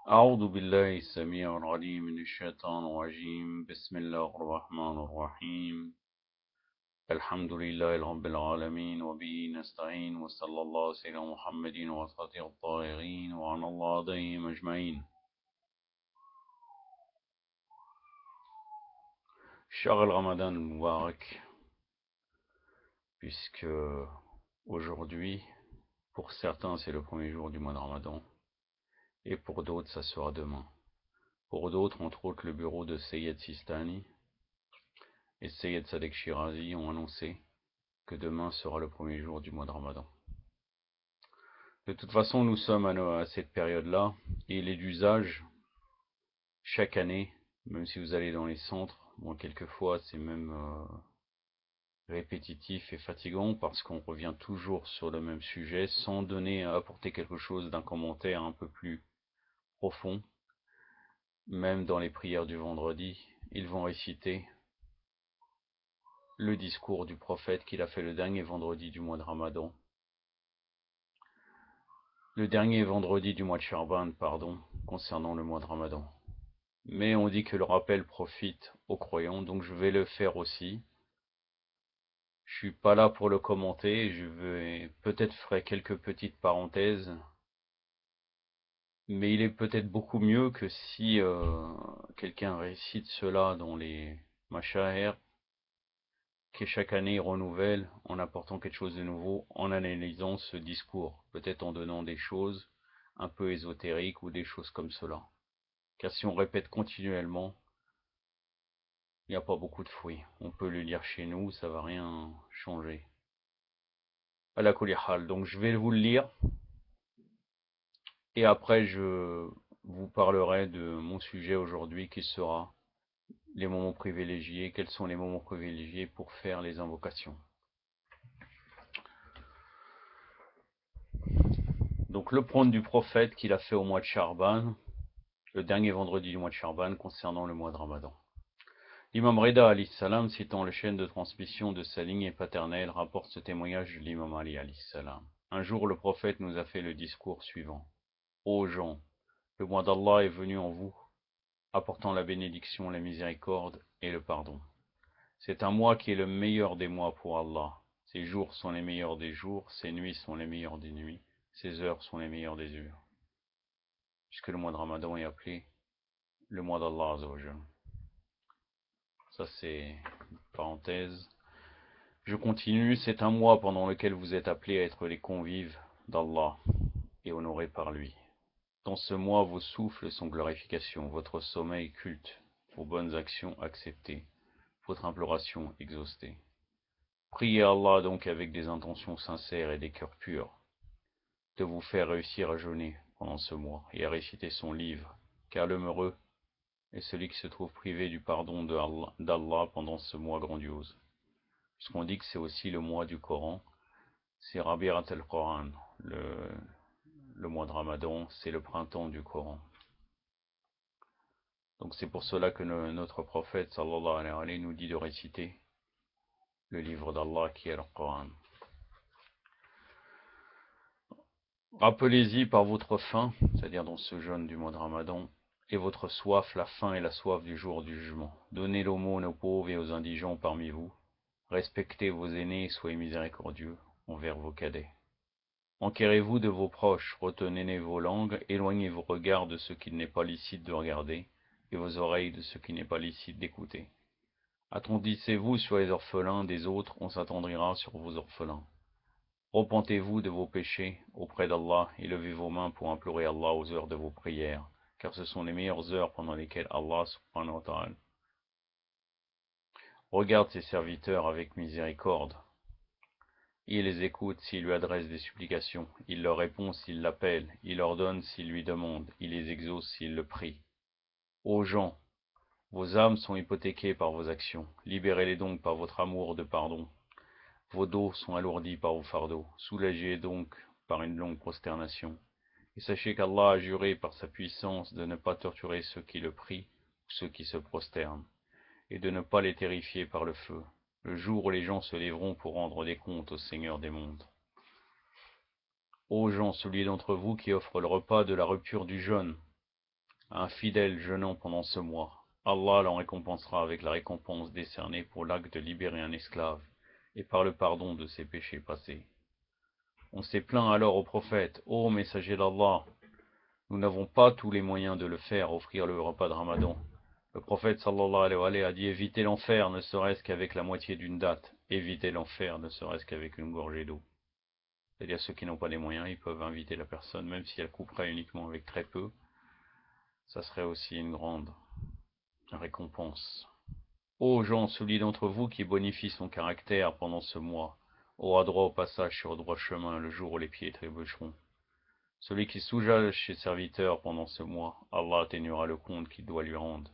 أعوذ بالله السميع العليم من الشيطان الرجيم بسم الله الرحمن الرحيم الحمد لله رب العالمين وبه نستعين وصلى الله على سيدنا محمد وصحبه الطاهرين وعلى الله عليهم أجمعين. Shahar al-Ramadan al-Mubarak, puisque aujourd'hui, pour certains, c'est le premier jour du mois de Ramadan, et pour d'autres, ça sera demain. Pour d'autres, entre autres, le bureau de Sayyid Sistani et Sayyid Sadek Shirazi ont annoncé que demain sera le premier jour du mois de Ramadan. De toute façon, nous sommes à cette période-là, et il est d'usage, chaque année, même si vous allez dans les centres, bon, quelquefois c'est même répétitif et fatigant, parce qu'on revient toujours sur le même sujet, sans apporter quelque chose d'un commentaire un peu plus profond. Même dans les prières du vendredi, ils vont réciter le discours du prophète qu'il a fait le dernier vendredi du mois de Ramadan, le dernier vendredi du mois de Sha'ban, pardon, concernant le mois de Ramadan. Mais on dit que le rappel profite aux croyants, donc je vais le faire aussi. Je suis pas là pour le commenter, je vais peut-être ferai quelques petites parenthèses, mais il est peut-être beaucoup mieux que si quelqu'un récite cela dans les mashahir, qui chaque année renouvelle en apportant quelque chose de nouveau, en analysant ce discours, peut-être en donnant des choses un peu ésotériques ou des choses comme cela. Car si on répète continuellement, il n'y a pas beaucoup de fruits. On peut le lire chez nous, ça va rien changer. Ala kulli hal. Donc je vais vous le lire et après je vous parlerai de mon sujet aujourd'hui qui sera les moments privilégiés. Quels sont les moments privilégiés pour faire les invocations? Donc le prône du prophète qu'il a fait au mois de Charban, le dernier vendredi du mois de Charban concernant le mois de Ramadan. L'imam Rida alayhi salam, citant les chaînes de transmission de sa lignée paternelle, rapporte ce témoignage de l'imam Ali alayhi salam. Un jour, le prophète nous a fait le discours suivant. Ô gens, le mois d'Allah est venu en vous, apportant la bénédiction, la miséricorde et le pardon. C'est un mois qui est le meilleur des mois pour Allah. Ses jours sont les meilleurs des jours, ses nuits sont les meilleures des nuits, ses heures sont les meilleures des heures. Puisque le mois de Ramadan est appelé le mois d'Allah Azzawajal. Ça c'est une parenthèse. Je continue, c'est un mois pendant lequel vous êtes appelés à être les convives d'Allah et honorés par lui. Dans ce mois, vos souffles sont glorification, votre sommeil culte, vos bonnes actions acceptées, votre imploration exaucée. Priez Allah donc avec des intentions sincères et des cœurs purs, de vous faire réussir à jeûner pendant ce mois et à réciter son livre, car le heureux est celui qui se trouve privé du pardon d'Allah pendant ce mois grandiose. Puisqu'on dit que c'est aussi le mois du Coran, c'est Rabi'at al-Quran, le mois de Ramadan, c'est le printemps du Coran. Donc c'est pour cela que notre prophète sallallahu alayhi wa sallam nous dit de réciter le livre d'Allah qui est le Coran. Rappelez-y par votre faim, c'est-à-dire dans ce jeûne du mois de Ramadan, et votre soif, la faim et la soif du jour du jugement. Donnez l'aumône aux pauvres et aux indigents parmi vous. Respectez vos aînés et soyez miséricordieux envers vos cadets. Enquérez-vous de vos proches, retenez vos langues, éloignez vos regards de ce qu'il n'est pas licite de regarder, et vos oreilles de ce qui n'est pas licite d'écouter. Attendissez-vous sur les orphelins des autres, on s'attendrira sur vos orphelins. Repentez-vous de vos péchés auprès d'Allah et levez vos mains pour implorer Allah aux heures de vos prières, car ce sont les meilleures heures pendant lesquelles Allah subhanahu wa ta'ala regarde ses serviteurs avec miséricorde. Il les écoute s'ils lui adressent des supplications, il leur répond s'ils l'appellent, il leur donne s'ils lui demandent, il les exauce s'ils le prient. Ô gens, vos âmes sont hypothéquées par vos actions, libérez-les donc par votre amour de pardon. Vos dos sont alourdis par vos fardeaux, soulagez donc par une longue prosternation. Et sachez qu'Allah a juré par sa puissance de ne pas torturer ceux qui le prient ou ceux qui se prosternent, et de ne pas les terrifier par le feu, le jour où les gens se lèveront pour rendre des comptes au Seigneur des mondes. Ô gens, celui d'entre vous qui offre le repas de la rupture du jeûne, un fidèle jeûnant pendant ce mois, Allah l'en récompensera avec la récompense décernée pour l'acte de libérer un esclave et par le pardon de ses péchés passés. On s'est plaint alors au prophète, ô messager d'Allah, nous n'avons pas tous les moyens de le faire, offrir le repas de Ramadan. Le prophète sallallahu alayhi wa sallam a dit évitez l'enfer ne serait-ce qu'avec la moitié d'une date, évitez l'enfer ne serait-ce qu'avec une gorgée d'eau. C'est-à-dire ceux qui n'ont pas les moyens, ils peuvent inviter la personne, même si elle couperait uniquement avec très peu, ça serait aussi une grande récompense. Ô gens, celui d'entre vous qui bonifie son caractère pendant ce mois, aura droit au passage sur le droit chemin le jour où les pieds trébucheront. Celui qui soulage ses serviteurs pendant ce mois, Allah atténuera le compte qu'il doit lui rendre.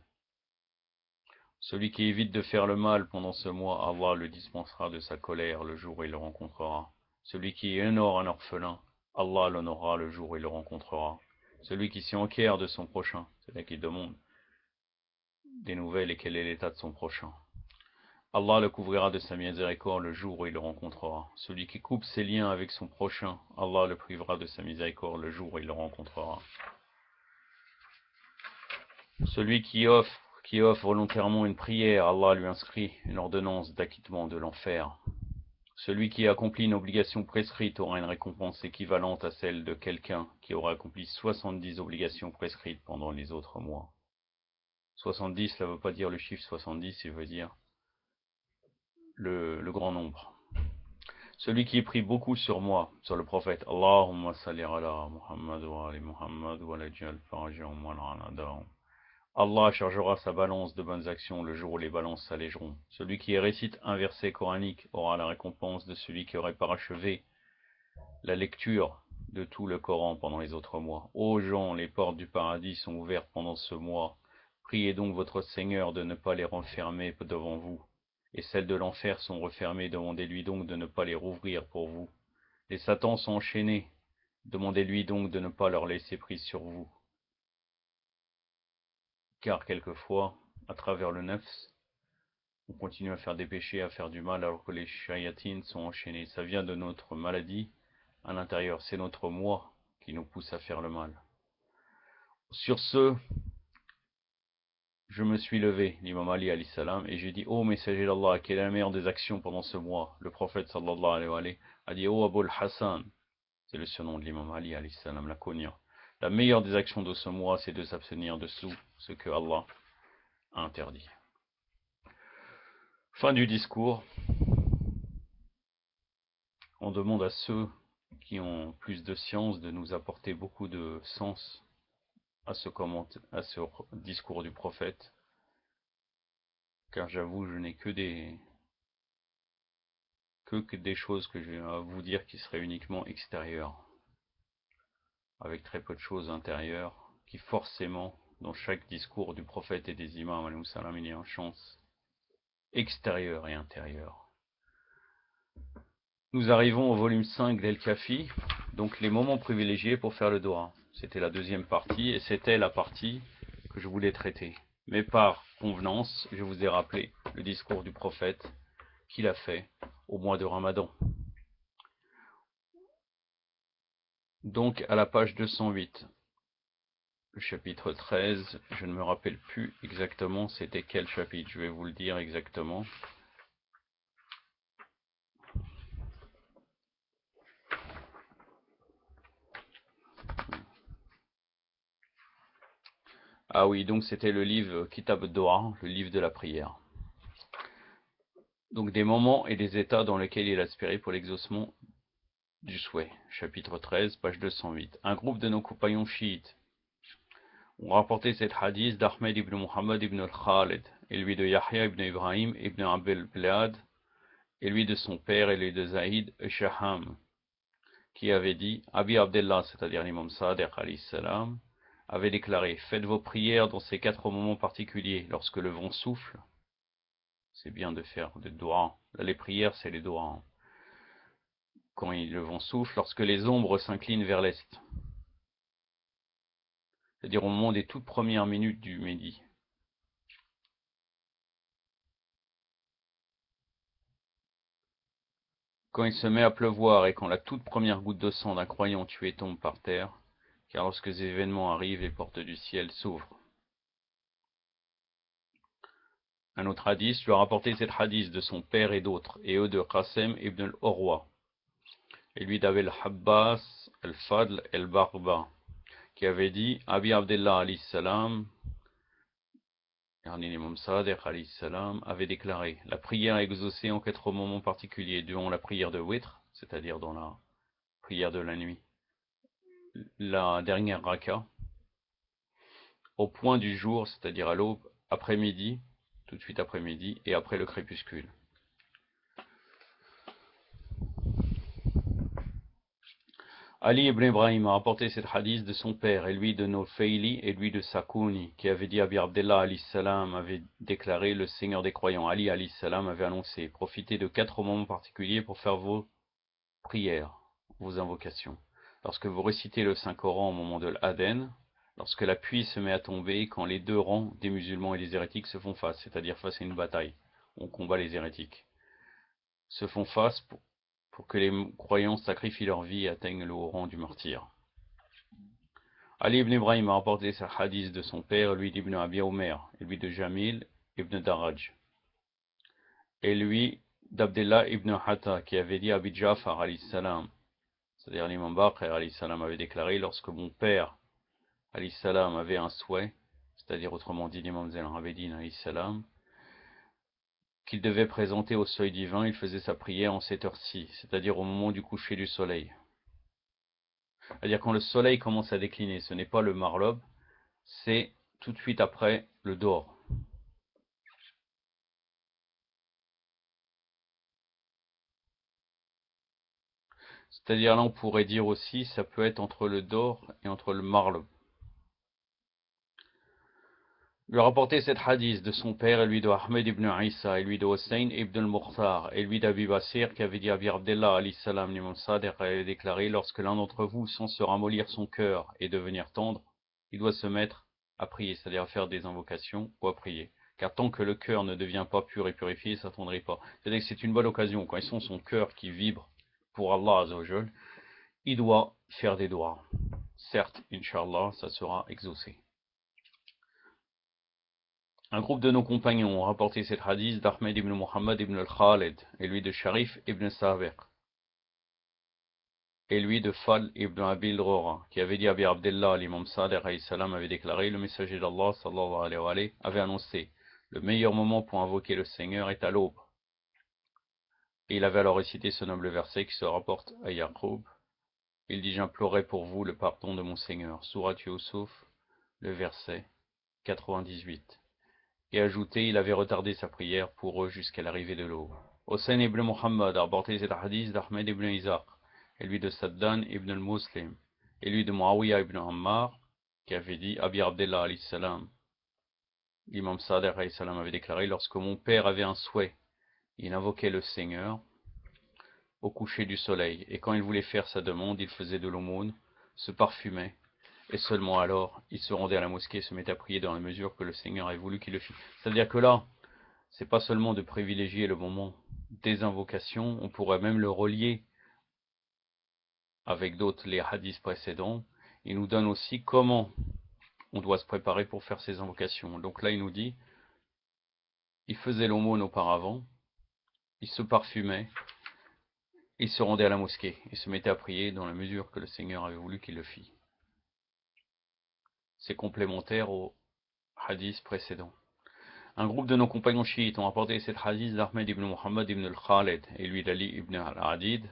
Celui qui évite de faire le mal pendant ce mois, Allah le dispensera de sa colère le jour où il le rencontrera. Celui qui honore un orphelin, Allah l'honorera le jour où il le rencontrera. Celui qui s'enquiert de son prochain, c'est-à-dire qui demande des nouvelles et quel est l'état de son prochain, Allah le couvrira de sa miséricorde le jour où il le rencontrera. Celui qui coupe ses liens avec son prochain, Allah le privera de sa miséricorde le jour où il le rencontrera. Celui qui offre volontairement une prière, Allah lui inscrit une ordonnance d'acquittement de l'enfer. Celui qui accomplit une obligation prescrite aura une récompense équivalente à celle de quelqu'un qui aura accompli 70 obligations prescrites pendant les autres mois. 70, ça ne veut pas dire le chiffre 70, il veut dire le grand nombre. Celui qui prie beaucoup sur moi, sur le prophète, Allahumma salli ala Muhammad wa ali Muhammad wa la jal farajahum wa al-anadahum. Allah chargera sa balance de bonnes actions le jour où les balances s'allégeront. Celui qui récite un verset coranique aura la récompense de celui qui aurait parachevé la lecture de tout le Coran pendant les autres mois. Ô gens, les portes du paradis sont ouvertes pendant ce mois. Priez donc votre Seigneur de ne pas les renfermer devant vous. Et celles de l'enfer sont refermées, demandez-lui donc de ne pas les rouvrir pour vous. Les satans sont enchaînés, demandez-lui donc de ne pas leur laisser prise sur vous. Car quelquefois, à travers le nefs, on continue à faire des péchés, à faire du mal, alors que les shayatines sont enchaînés. Ça vient de notre maladie à l'intérieur, c'est notre moi qui nous pousse à faire le mal. Sur ce, je me suis levé, l'imam Ali alayhi salam, et j'ai dit, ô messager d'Allah, quelle est la meilleure des actions pendant ce mois? Le prophète sallallahu alayhi wa sallam a dit, ô Abul Hassan, c'est le surnom de l'imam Ali alayhi salam, la kunya. La meilleure des actions de ce mois, c'est de s'abstenir de ce que Allah a interdit. Fin du discours. On demande à ceux qui ont plus de science de nous apporter beaucoup de sens à ce discours du prophète, car j'avoue, je n'ai que des choses que j'ai à vous dire qui seraient uniquement extérieures, avec très peu de choses intérieures, qui forcément, dans chaque discours du prophète et des imams, alayhi salam, il y a un chance extérieur et intérieur. Nous arrivons au volume 5 d'El-Kafi, donc les moments privilégiés pour faire le Dora. C'était la deuxième partie, et c'était la partie que je voulais traiter. Mais par convenance, je vous ai rappelé le discours du prophète qu'il a fait au mois de Ramadan. Donc à la page 208, le chapitre 13, je ne me rappelle plus exactement c'était quel chapitre, je vais vous le dire exactement. Ah oui, donc c'était le livre Kitab Doha, le livre de la prière. Donc des moments et des états dans lesquels il aspirait pour l'exaucement du souhait. Chapitre 13, page 208. Un groupe de nos compagnons chiites ont rapporté cet hadith d'Ahmed ibn Muhammad ibn al-Khalid, et lui de Yahya ibn Ibrahim ibn Abel Blad, et lui de son père, et lui de Zaïd et Shaham, qui avait dit, Abi Abdullah, c'est-à-dire l'imam Sadiq alayhi salam, avait déclaré, faites vos prières dans ces 4 moments particuliers, lorsque le vent souffle. C'est bien de faire des doigts. Là, les prières, c'est les doigts. Quand le vent souffle, lorsque les ombres s'inclinent vers l'est. C'est-à-dire au moment des toutes premières minutes du midi. Quand il se met à pleuvoir et quand la toute première goutte de sang d'un croyant tué tombe par terre, car lorsque ces événements arrivent, les portes du ciel s'ouvrent. Un autre hadith lui a rapporté cet hadith de son père et d'autres, et eux de Qasim ibn al-Urwa, et lui d'Abil Habbas al-Fadl al-Barba, qui avait dit, Abi Abdullah alayhi salam, l'imam Sadiq alayhi salam, avait déclaré, la prière est exaucée en 4 moments particuliers, durant la prière de Witr, c'est-à-dire dans la prière de la nuit, la dernière raka, au point du jour, c'est-à-dire à l'aube, après-midi, tout de suite après-midi, et après le crépuscule. Ali ibn Ibrahim a rapporté cet hadith de son père, et lui de Nufayli, et lui de Sakouni, qui avait dit Abi Abdullah alayhi salam avait déclaré, le Seigneur des croyants, Ali alayhi salam avait annoncé, profitez de 4 moments particuliers pour faire vos prières, vos invocations. Lorsque vous récitez le Saint-Coran au moment de l'Aden, lorsque la pluie se met à tomber, quand les 2 rangs des musulmans et des hérétiques se font face, c'est-à-dire face à une bataille, on combat les hérétiques, se font face pour que les croyants sacrifient leur vie et atteignent le haut rang du martyr. Ali ibn Ibrahim a rapporté ce hadith de son père, lui d'Ibn Abi Omer, et lui de Jamil ibn Daraj, et lui d'Abdullah ibn Hatta, qui avait dit à Abi Ja'far alayhi salam, c'est-à-dire l'imam Baqir alayhi salam avait déclaré, lorsque mon père alayhi salam avait un souhait, c'est-à-dire autrement dit l'imam Zayn al-Abidin alayhi salam, qu'il devait présenter au seuil divin, il faisait sa prière en cette heure-ci, c'est-à-dire au moment du coucher du soleil. C'est-à-dire quand le soleil commence à décliner, ce n'est pas le marlob, c'est tout de suite après le dor. C'est-à-dire là on pourrait dire aussi, ça peut être entre le dor et entre le marlob. Il a rapporté cette hadith de son père, et lui de Ahmed ibn Isa, et lui de Hussein ibn al-Mukhtar, et lui d'Abi Basir, qui avait dit à Abi Abdullah alayhi salam, l'imam Sadiq avait déclaré, lorsque l'un d'entre vous sent se ramollir son cœur et devenir tendre, il doit se mettre à prier, c'est-à-dire à faire des invocations ou à prier. Car tant que le cœur ne devient pas pur et purifié, ça ne s'attendrit pas. C'est-à-dire que c'est une bonne occasion, quand ils sont son cœur qui vibre pour Allah Azzawajal, il doit faire des doigts. Certes, Inch'Allah, ça sera exaucé. Un groupe de nos compagnons ont rapporté cet hadith d'Ahmed ibn Muhammad ibn al-Khalid, et lui de Sharif ibn Sabiq, et lui de Fal ibn Abil Rora, qui avait dit à Abi Abdullah, l'imam Sadiq alayhi salam avait déclaré, le messager d'Allah sallallahu alayhi wa alayhi, avait annoncé, le meilleur moment pour invoquer le Seigneur est à l'aube. Et il avait alors récité ce noble verset qui se rapporte à Yaqub. Il dit, j'implorais pour vous le pardon de mon Seigneur. Surat Yusuf, le verset 98. Et ajouté, il avait retardé sa prière pour eux jusqu'à l'arrivée de l'aube. Hossein ibn Muhammad a rapporté cet hadith d'Ahmed ibn Isaac, et lui de Saddan ibn al-Muslim, et lui de Muawiyah ibn Ammar, qui avait dit, Abi Abdullah alayhi salam, l'imam Sadiq alayhi salam avait déclaré, lorsque mon père avait un souhait, il invoquait le Seigneur au coucher du soleil, et quand il voulait faire sa demande, il faisait de l'aumône, se parfumait, et seulement alors, il se rendait à la mosquée et se mettait à prier dans la mesure que le Seigneur avait voulu qu'il le fît. C'est-à-dire que là, c'est pas seulement de privilégier le moment des invocations, on pourrait même le relier avec d'autres, les hadiths précédents. Il nous donne aussi comment on doit se préparer pour faire ces invocations. Donc là, il nous dit, il faisait l'aumône auparavant, il se parfumait, il se rendait à la mosquée et se mettait à prier dans la mesure que le Seigneur avait voulu qu'il le fît. C'est complémentaire au hadith précédent. Un groupe de nos compagnons chiites ont rapporté cet hadith d'Ahmed ibn Muhammad ibn al-Khalid et lui d'Ali ibn al-Adid,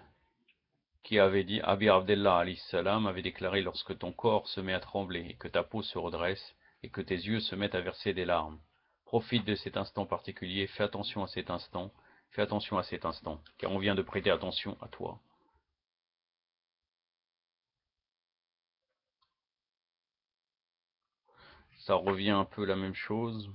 qui avait dit, Abi Abdullah alayhi salam avait déclaré, lorsque ton corps se met à trembler et que ta peau se redresse et que tes yeux se mettent à verser des larmes, profite de cet instant particulier, fais attention à cet instant, car on vient de prêter attention à toi. Ça revient un peu la même chose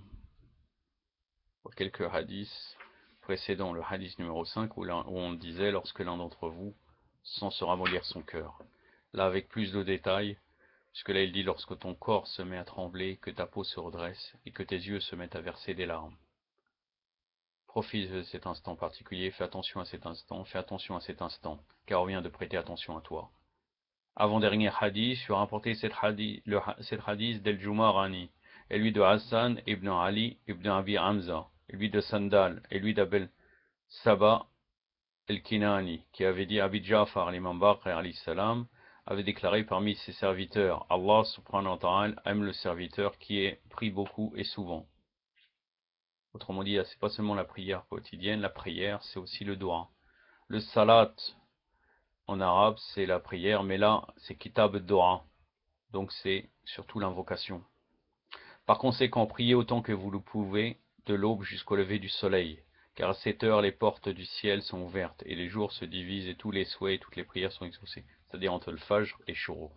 pour quelques hadiths précédents, le hadith numéro 5 où on disait, lorsque l'un d'entre vous sent se ramollir son cœur. Là avec plus de détails, puisque là il dit, lorsque ton corps se met à trembler, que ta peau se redresse et que tes yeux se mettent à verser des larmes. Profite de cet instant particulier, fais attention à cet instant, car on vient de prêter attention à toi. Avant-dernier hadith, je vais rapporter cet hadith d'Al-Juma Rani, et lui de Hassan ibn Ali ibn Abi Hamza, et lui de Sandal, et lui d'Abel Saba el-Kinani, qui avait dit Abi Ja'far, l'imam Baqir alayhi salam, avait déclaré parmi ses serviteurs, Allah subhanahu wa ta'ala aime le serviteur qui est pris beaucoup et souvent. Autrement dit, c'est pas seulement la prière quotidienne, la prière, c'est aussi le dua. Le salat, en arabe, c'est la prière, mais là, c'est kitab dua. Donc c'est surtout l'invocation. Par conséquent, priez autant que vous le pouvez, de l'aube jusqu'au lever du soleil. Car à cette heure, les portes du ciel sont ouvertes, et les jours se divisent, et tous les souhaits et toutes les prières sont exaucées. C'est-à-dire entre le Fajr et Shuruq.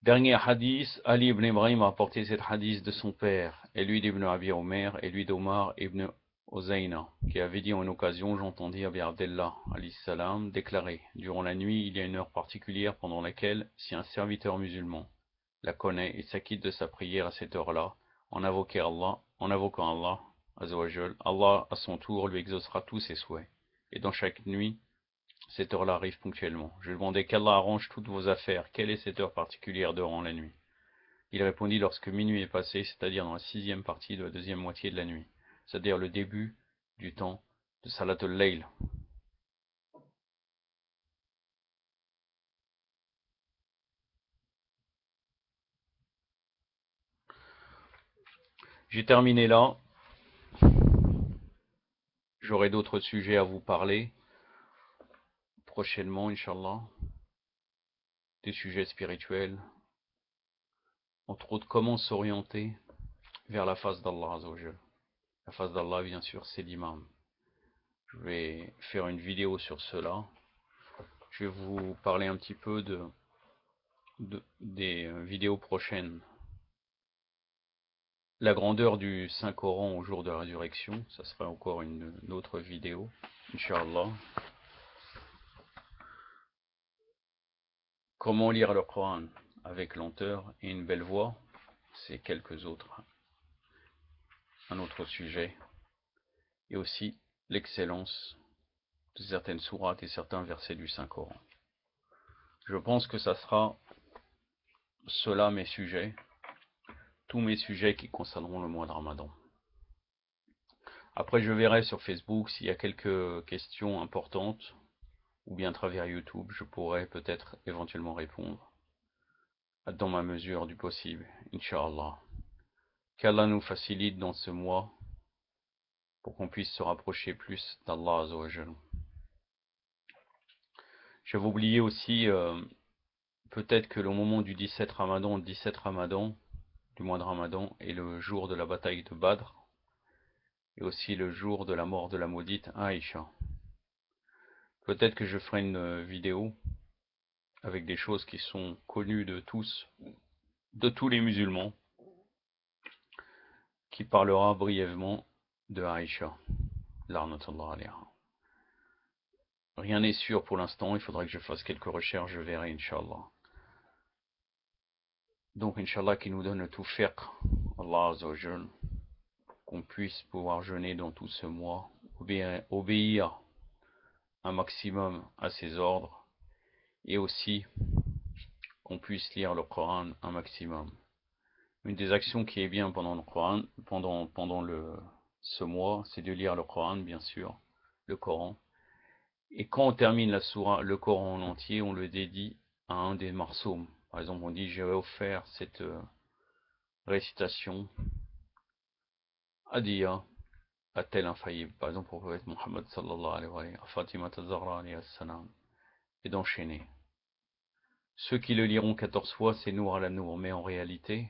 Dernier hadith, Ali ibn Ibrahim a apporté cet hadith de son père, et lui d'Ibn Abi Omer, et lui d'Omar ibn Ozayna, qui avait dit en occasion, j'entendis Abi Abdallah, alayhi salam, déclarer, durant la nuit, il y a une heure particulière pendant laquelle, si un serviteur musulman la connaît et s'acquitte de sa prière à cette heure-là, en invoquant Allah, Azawajal, Allah à son tour lui exaucera tous ses souhaits. Et dans chaque nuit, cette heure-là arrive ponctuellement. Je demandais qu'Allah arrange toutes vos affaires. Quelle est cette heure particulière durant la nuit? Il répondit lorsque minuit est passé, c'est-à-dire dans la 6e partie de la 2e moitié de la nuit, c'est-à-dire le début du temps de Salatul Layl. J'ai terminé là. J'aurai d'autres sujets à vous parler prochainement, Inch'Allah. Des sujets spirituels, entre autres comment s'orienter vers la face d'Allah Azzawajal. La face d'Allah, bien sûr, c'est l'imam. Je vais faire une vidéo sur cela. Je vais vous parler un petit peu des vidéos prochaines. La grandeur du Saint-Coran au jour de la résurrection, ça sera encore une autre vidéo, Inch'Allah. Comment lire le Coran avec lenteur et une belle voix, c'est un autre sujet. Et aussi l'excellence de certaines sourates et certains versets du Saint-Coran. Je pense que ça sera cela mes sujets, tous mes sujets qui concerneront le mois de Ramadan. Après, je verrai sur Facebook s'il y a quelques questions importantes, ou bien à travers YouTube, je pourrai peut-être éventuellement répondre, dans ma mesure du possible, Inch'Allah. Qu'Allah nous facilite dans ce mois, pour qu'on puisse se rapprocher plus d'Allah Azzawajal. Je vais oublier aussi, peut-être que le moment du 17 Ramadan, du mois de Ramadan, est le jour de la bataille de Badr, et aussi le jour de la mort de la maudite Aïcha. Peut-être que je ferai une vidéo avec des choses qui sont connues de tous les musulmans, qui parlera brièvement de Aïcha, l'arnatullah alayha. Rien n'est sûr pour l'instant, il faudra que je fasse quelques recherches, je verrai, Inch'Allah. Donc, Inch'Allah, qui nous donne le tout fiqh, Allah Azzawajal, qu'on puisse pouvoir jeûner dans tout ce mois, obéir un maximum à ses ordres, et aussi qu'on puisse lire le Coran un maximum. Une des actions qui est bien pendant le Coran, pendant ce mois, c'est de lire le Coran, bien sûr, le Coran. Et quand on termine la sourate, le Coran en entier, on le dédie à un des marsoum. Par exemple, on dit j'ai offert cette récitation Adiya à tel infaillible. Par exemple, au prophète Mohammed sallallahu alayhi wa sallam, à Fatima Zahra alayhi salam, et d'enchaîner. Ceux qui le liront 14 fois, c'est Nour à la Nour, mais en réalité,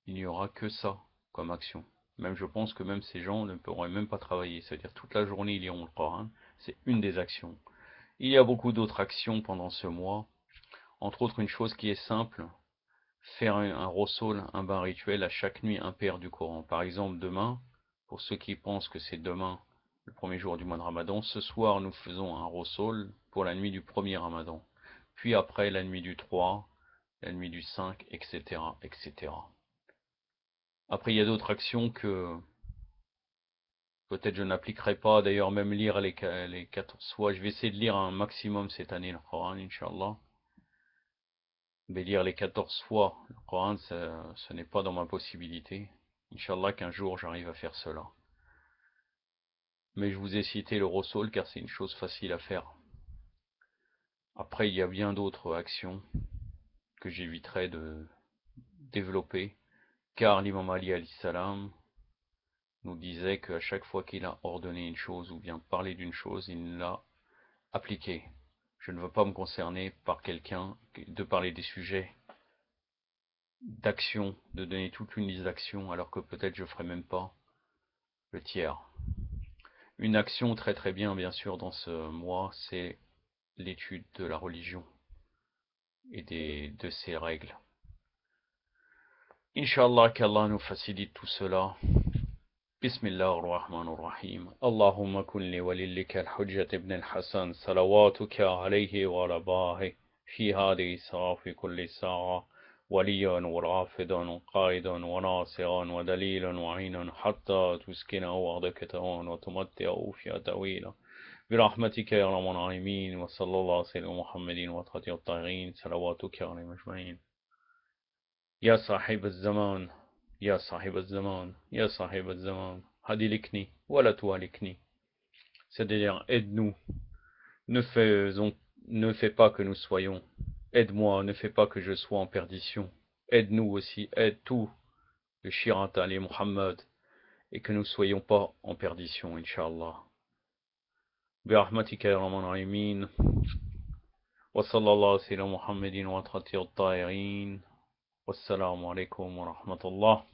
il n'y aura que ça comme action. Même je pense que même ces gens ne pourraient même pas travailler, c'est-à-dire toute la journée ils liront le Coran, c'est une des actions. Il y a beaucoup d'autres actions pendant ce mois, entre autres une chose qui est simple, faire un rosol, un bain rituel à chaque nuit impair du Coran. Par exemple, demain, pour ceux qui pensent que c'est demain, le premier jour du mois de Ramadan, ce soir nous faisons un rosol pour la nuit du premier Ramadan. Puis après la nuit du 3, la nuit du 5, etc., etc. Après, il y a d'autres actions que peut-être je n'appliquerai pas. D'ailleurs, même lire les 14 fois. Je vais essayer de lire un maximum cette année le Coran, Inch'Allah. Lire les 14 fois le Coran, ce n'est pas dans ma possibilité. Inch'Allah qu'un jour j'arrive à faire cela. Mais je vous ai cité le Rossoul car c'est une chose facile à faire. Après, il y a bien d'autres actions que j'éviterai de développer, car l'imam Ali alayhi salam nous disait qu'à chaque fois qu'il a ordonné une chose ou bien parlé d'une chose, il l'a appliquée. Je ne veux pas me concerner par quelqu'un de parler des sujets d'actions, de donner toute une liste d'actions, alors que peut-être je ferai même pas le tiers. Une action très très bien, bien sûr, dans ce mois, c'est l'étude de la religion et de ses règles. Inch'Allah qu'Allah nous facilite tout cela. بسم الله الرحمن الرحيم اللهم كن لي وللك الحجة ابن الحسن صلواتك عليه وعلى آبائه في هذه الساعة في كل ساعة وليا ورافدا وقائدا وناصرا ودليلا وعينا حتى تسكنه أرضك وتمتعه فيها طويلا برحمتك يا رب العالمين وصلى الله على سيدنا محمد وعلى الطاهرين صلواتك عليهم أجمعين. يا صاحب الزمان يا صاحب الزمان يا صاحب الزمان هدلكني ولا توالكني. C'est-à-dire, aide-nous, ne fais pas que nous soyons, aide-moi, ne fais pas que je sois en perdition, aide-nous aussi, aide tout le Shirat Ali Muhammad, et que nous ne soyons pas en perdition, Inch'Allah. برحمتك يا رب العالمين وصلى الله على سيدنا محمد وعلى الطاهرين والسلام عليكم ورحمة الله.